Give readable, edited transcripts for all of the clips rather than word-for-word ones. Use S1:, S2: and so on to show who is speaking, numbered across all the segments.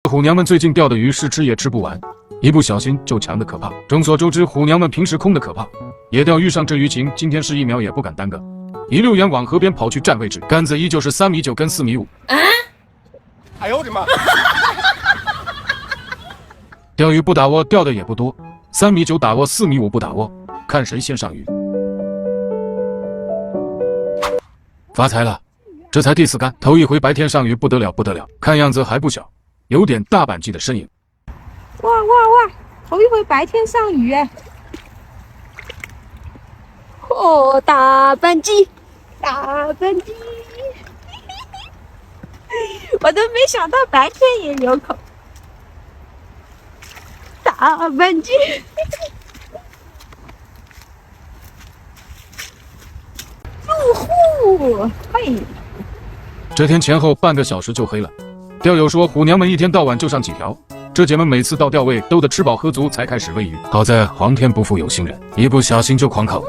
S1: 虎娘们最近钓的鱼是吃也吃不完，一不小心就强的可怕。众所周知，虎娘们平时空的可怕，野钓遇上这鱼情，今天是1秒也不敢耽搁，一溜烟往河边跑去占位置，杆子依旧是3.9米跟4.5米。
S2: 哎呦我的妈！
S1: 钓鱼不打窝，钓的也不多，3.9米打窝，4.5米不打窝，看谁先上鱼。发财了，这才第4竿，头一回白天上鱼，不得了不得了，看样子还不小，有点大板鲫的身影。
S3: 哇哇哇！头一回白天上鱼哎！哦，大板鲫，大板鲫！我都没想到白天也有口。大板鲫！哟呼！嘿！
S1: 这天前后半个小时就黑了，钓友说虎娘们一天到晚就上几条，这姐们每次到钓位都得吃饱喝足才开始喂鱼。好在皇天不负有心人，一不小心就狂烤。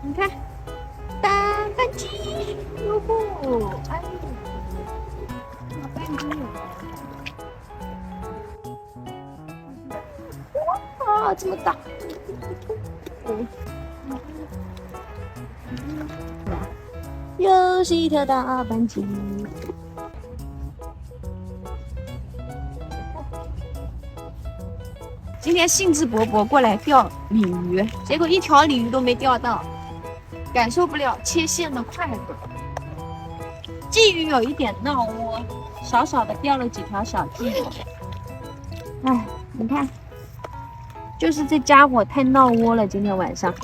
S3: 你看，大板鲫，哟呼！哎，大板鲫！哇，这么大！又是一条大板鲫。今天兴致勃勃过来钓鲤鱼，结果一条鲤鱼都没钓到，感受不了切线的快乐。鲫鱼有一点闹窝，少少的钓了几条小鲫鱼。哎，你看，就是这家伙太闹窝了，今天晚上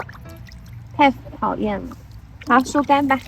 S3: 太讨厌了。好，收竿吧。